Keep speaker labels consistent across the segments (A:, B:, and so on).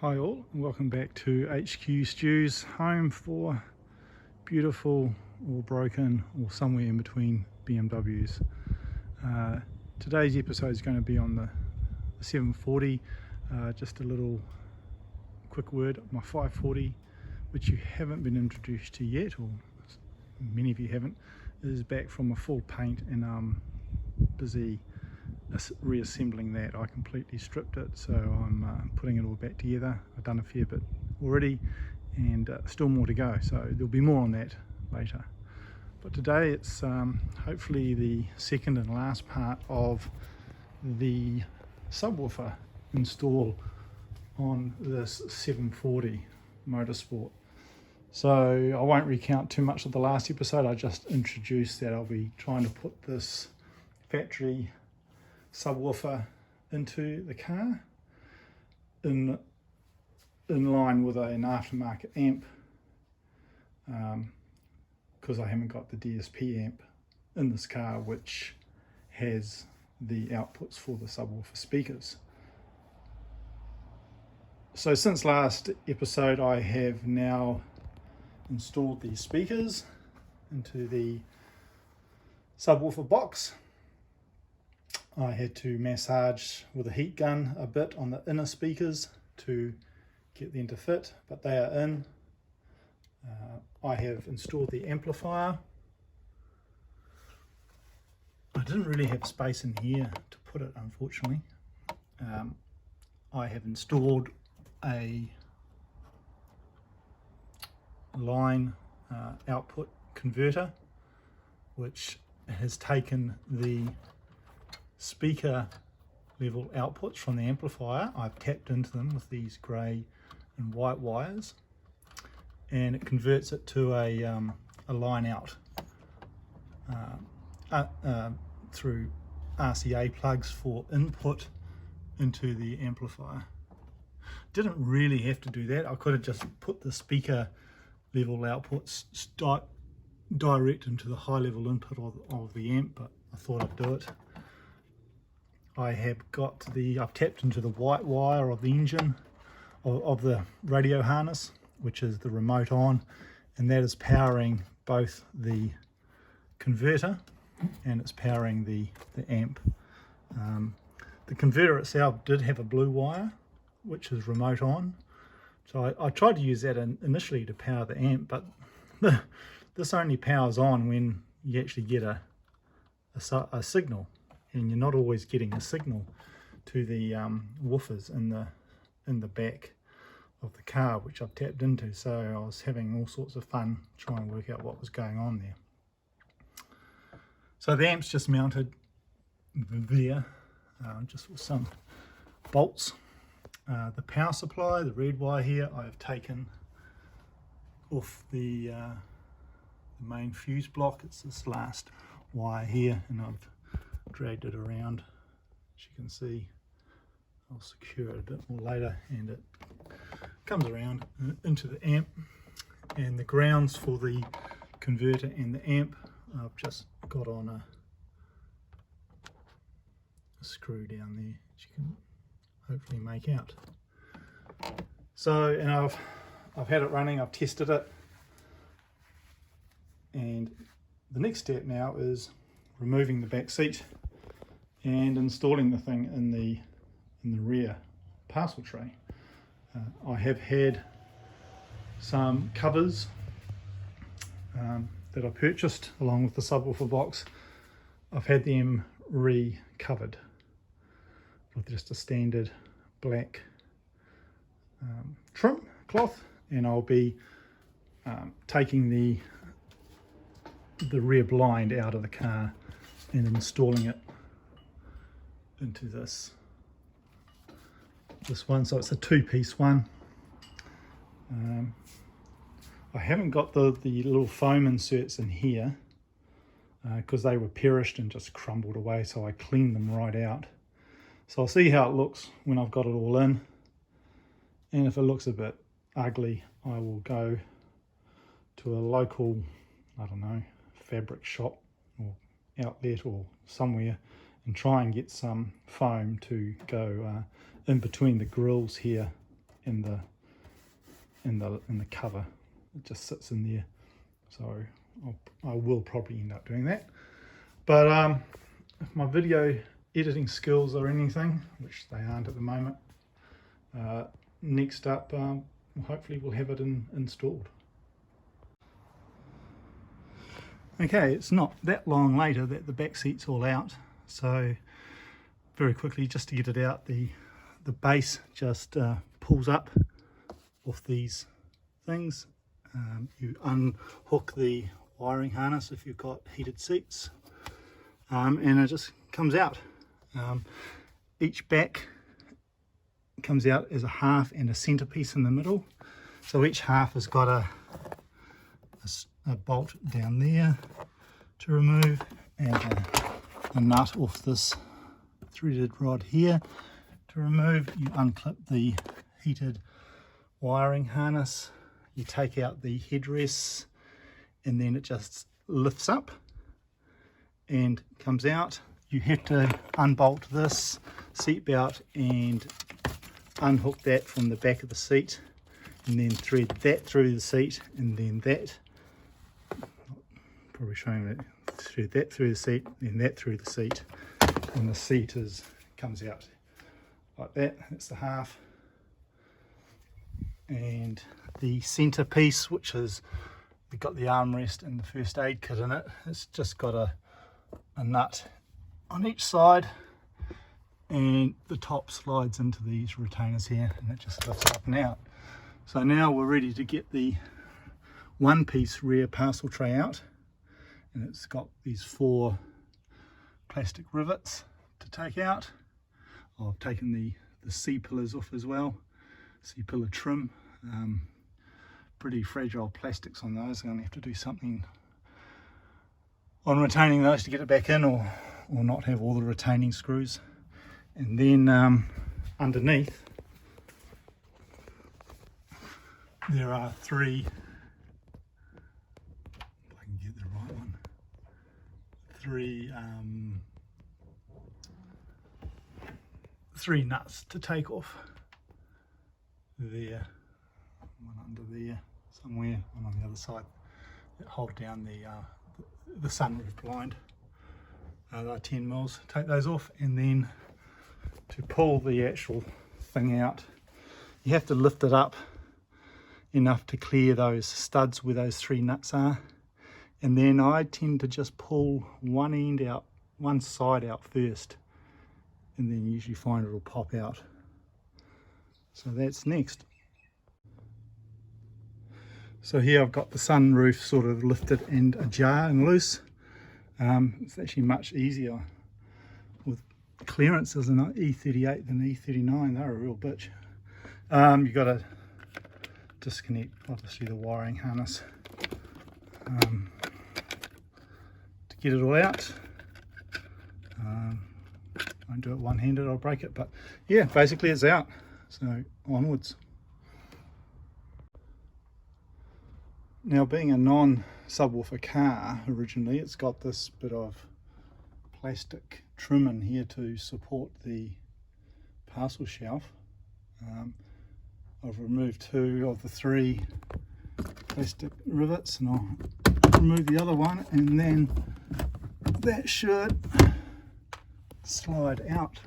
A: Hi all, and welcome back to HQ Stews, home for beautiful or broken or somewhere in between BMWs. Today's episode is going to be on the 740. Just a little quick word, my 540, which you haven't been introduced to yet, or many of you haven't, is back from a full paint, and I'm busy reassembling that. I completely stripped it, so I'm putting it all back together. I've done a fair bit already, and still more to go, so there'll be more on that later. But today it's hopefully the second and last part of the subwoofer install on this 740 Motorsport. So I won't recount too much of the last episode. I just introduced that I'll be trying to put this factory subwoofer into the car in line with an aftermarket amp, because I haven't got the DSP amp in this car, which has the outputs for the subwoofer speakers. So since last episode, I have now installed these speakers into the subwoofer box. I had to massage with a heat gun a bit on the inner speakers to get them to fit, but they are in. I have installed the amplifier. I didn't really have space in here to put it, unfortunately. I have installed a line output converter, which has taken the speaker level outputs from the amplifier. I've tapped into them with these grey and white wires, and it converts it to a line out through RCA plugs for input into the amplifier. Didn't really have to do that. I could have just put the speaker level outputs direct into the high level input of the amp, but I thought I'd do it. I've tapped into the white wire of the engine, of the radio harness, which is the remote on, and that is powering both the converter and it's powering the amp. The converter itself did have a blue wire, which is remote on, so I tried to use that initially to power the amp, but this only powers on when you actually get a signal, and you're not always getting a signal to the woofers in the back of the car, which I've tapped into. So I was having all sorts of fun trying to work out what was going on there. So the amp's just mounted there, just with some bolts. The power supply, the red wire here, I've taken off the main fuse block. It's this last wire here, and I've dragged it around. As you can see, I'll secure it a bit more later, and it comes around into the amp. And the grounds for the converter and the amp, I've just got on a screw down there, which you can hopefully make out. So, and I've had it running, I've tested it, and the next step now is removing the back seat and installing the thing in the rear parcel tray. I have had some covers that I purchased along with the subwoofer box. I've had them re-covered with just a standard black trim cloth, and I'll be taking the rear blind out of the car and installing it into this one. So it's a two-piece one. I haven't got the little foam inserts in here because they were perished and just crumbled away, so I cleaned them right out. So I'll see how it looks when I've got it all in, and if it looks a bit ugly, I will go to a local, I don't know, fabric shop or outlet or somewhere and try and get some foam to go in between the grills here in the cover. It just sits in there, so I will probably end up doing that. But if my video editing skills are anything, which they aren't at the moment, next up hopefully we'll have it installed. Okay, it's not that long later that the back seat's all out, so very quickly, just to get it out, the base just pulls up off these things. You unhook the wiring harness if you've got heated seats, and it just comes out. Each back comes out as a half and a centerpiece in the middle, so each half has got a bolt down there to remove, and a nut off this threaded rod here to remove. You unclip the heated wiring harness, you take out the headrests, and then it just lifts up and comes out. You have to unbolt this seat belt and unhook that from the back of the seat, and then thread that through the seat, and then that, probably showing it, thread that through the seat, then that through the seat, and the seat comes out like that. That's the half. And the center piece, which is, we've got the armrest and the first aid kit in it, it's just got a nut on each side, and the top slides into these retainers here, and it just lifts up and out. So now we're ready to get the one piece rear parcel tray out, and it's got these 4 plastic rivets to take out. I've taken the C-pillars off as well, C-pillar trim. Pretty fragile plastics on those. I'm going to have to do something on retaining those to get it back in, or not have all the retaining screws. And then underneath there are 3, if I can get the right one, 3 nuts to take off. There, one under there somewhere, one on the other side, that hold down the sunroof blind. They're 10 mils. Take those off, and then to pull the actual thing out, you have to lift it up enough to clear those studs where those 3 nuts are, and then I tend to just pull one end out, one side out first, and then usually find it'll pop out. So that's next. So here I've got the sunroof sort of lifted and ajar and loose. It's actually much easier with clearance as an E38 than E39. They're a real bitch. You've got to disconnect obviously the wiring harness to get it all out. Won't do it one-handed, I'll break it, but yeah, basically it's out. So onwards. Now, being a non-subwoofer car originally, it's got this bit of plastic trim in here to support the parcel shelf. I've removed 2 of the 3 plastic rivets, and I'll remove the other one, and then that should slide out.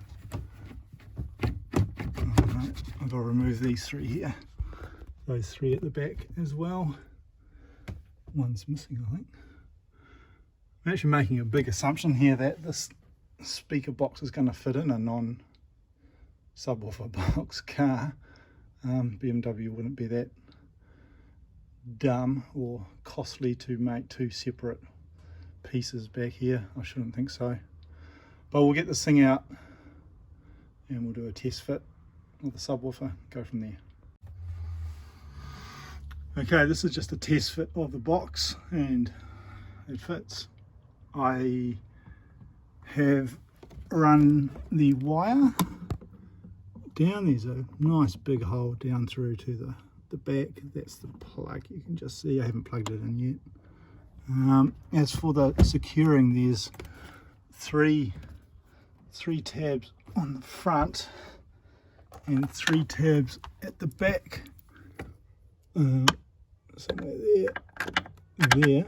A: I've got to remove these 3 here, those 3 at the back as well. One's missing, I think. I'm actually making a big assumption here that this speaker box is going to fit in a non-subwoofer box car. BMW wouldn't be that dumb or costly to make 2 separate pieces back here. I shouldn't think so. But we'll get this thing out and we'll do a test fit of the subwoofer, go from there. Okay, this is just a test fit of the box and it fits. I have run the wire down. There's a nice big hole down through to the back. That's the plug. You can just see I haven't plugged it in yet. As for the securing, there's three tabs on the front, and 3 tabs at the back, somewhere there.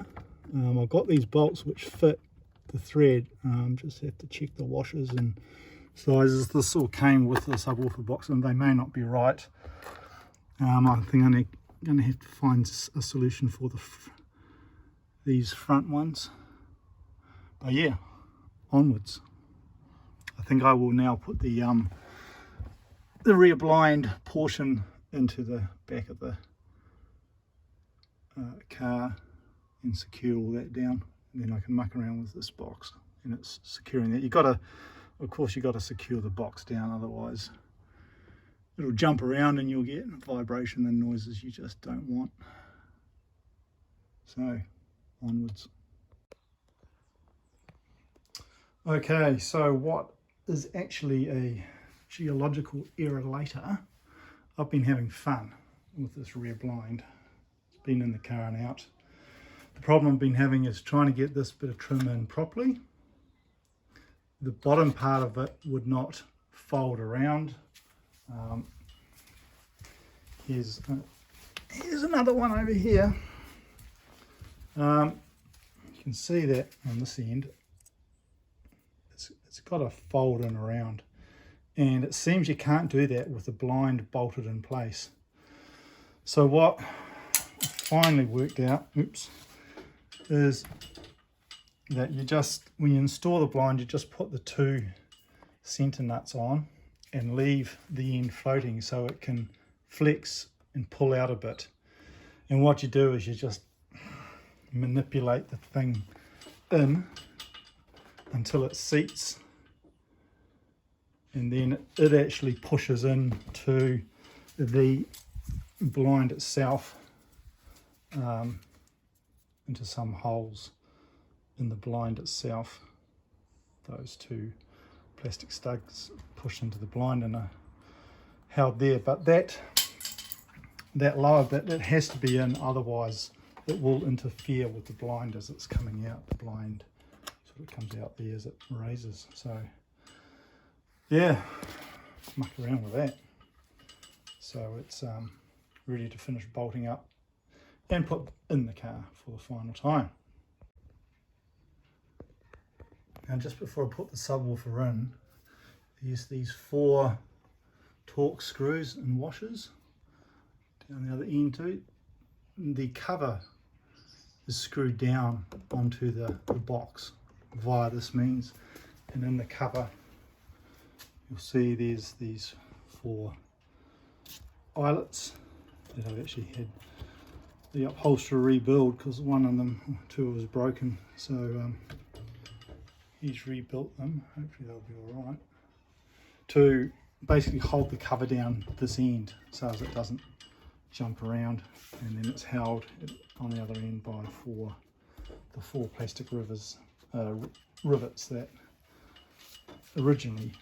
A: I've got these bolts which fit the thread. Just have to check the washers and sizes. This all came with the subwoofer box and they may not be right. I think I'm going to have to find a solution for these front ones. But yeah, onwards. I think I will now put the rear blind portion into the back of the car and secure all that down, and then I can muck around with this box and it's securing that. Of course you got to secure the box down, otherwise it'll jump around and you'll get vibration and noises you just don't want. So onwards. Okay, so what is actually a geological error later? I've been having fun with this rear blind. It's been in the car and out. The problem I've been having is trying to get this bit of trim in properly. The bottom part of it would not fold around. Here's another one over here. You can see that on this end. It's got a fold in around, and it seems you can't do that with the blind bolted in place. So what I finally worked out, is that you just, when you install the blind, you just put the 2 center nuts on and leave the end floating so it can flex and pull out a bit. And what you do is you just manipulate the thing in until it seats, and then it actually pushes into the blind itself, into some holes in the blind itself. Those 2 plastic studs push into the blind and are held there, but that lower bit, it has to be in, otherwise it will interfere with the blind as it's coming out. The blind sort of comes out there as it raises. So yeah, muck around with that. So it's ready to finish bolting up and put in the car for the final time. Now just before I put the subwoofer in, there's these 4 Torx screws and washers down the other end too. The cover is screwed down onto the box via this means, and in the cover you'll see there's these 4 eyelets that I've actually had the upholsterer rebuild because one of them, 2 was broken, so he's rebuilt them. Hopefully they'll be all right, to basically hold the cover down this end so as it doesn't jump around, and then it's held on the other end by the 4 plastic rivets that originally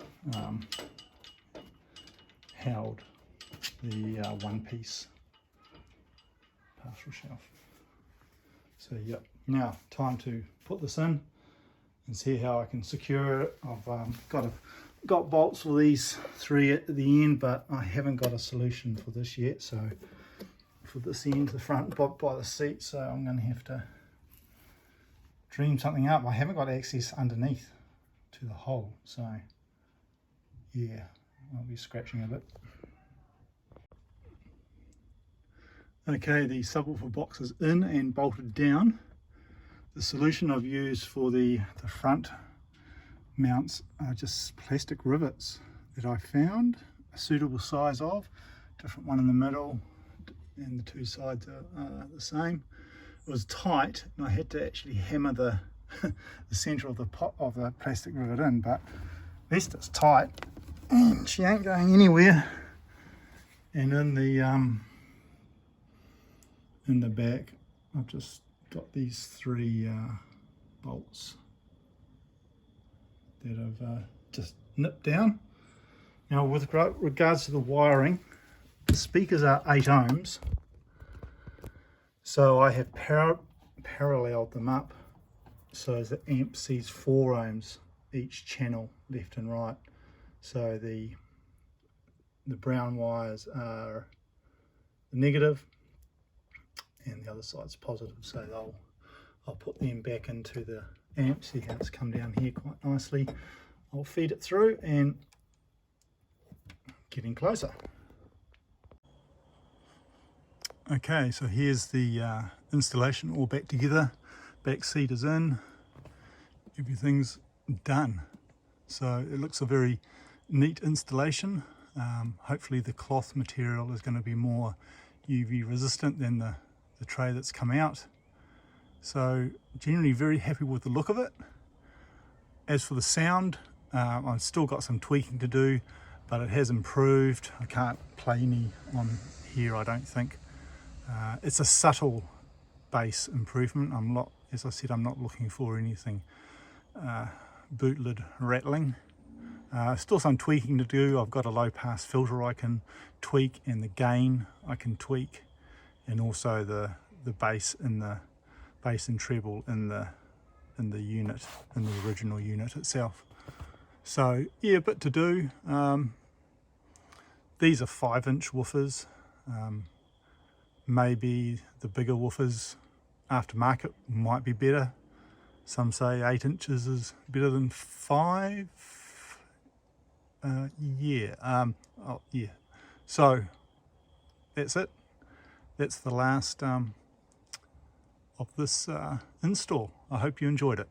A: held the one-piece partial shelf. So yep, now time to put this in and see how I can secure it. I've got bolts for these 3 at the end, but I haven't got a solution for this yet. So for this end, the front by the seat, so I'm going to have to dream something up. I haven't got access underneath to the hole, so yeah, I'll be scratching a bit. Okay, the subwoofer box is in and bolted down. The solution I've used for the front mounts are just plastic rivets that I found a suitable size of, different one in the middle, and the 2 sides are the same. It was tight and I had to actually hammer the the center of the plastic rivet in, but at least it's tight and she ain't going anywhere. And in the back I've just got these 3 bolts that I've just nipped down. Now with regards to the wiring, the speakers are 8 ohms, so I have paralleled them up so the amp sees 4 ohms each channel, left and right. So the the brown wires are the negative and the other side's positive, so I'll put them back into the amp. See how it's come down here quite nicely. I'll feed it through and getting closer. Okay, so here's the installation all back together. Back seat is in, everything's done. So it looks a very neat installation. Hopefully the cloth material is going to be more UV resistant than the tray that's come out. So generally very happy with the look of it. As for the sound, I've still got some tweaking to do, but it has improved. I can't play any on here, I don't think. It's a subtle bass improvement. As I said, I'm not looking for anything bootleg rattling. Still some tweaking to do. I've got a low pass filter I can tweak, and the gain I can tweak, and also the bass and treble in the unit, in the original unit itself. So yeah, a bit to do. These are 5-inch woofers. Maybe the bigger woofers aftermarket might be better. Some say 8 inches is better than 5. Yeah. So that's it. That's the last of this install. I hope you enjoyed it.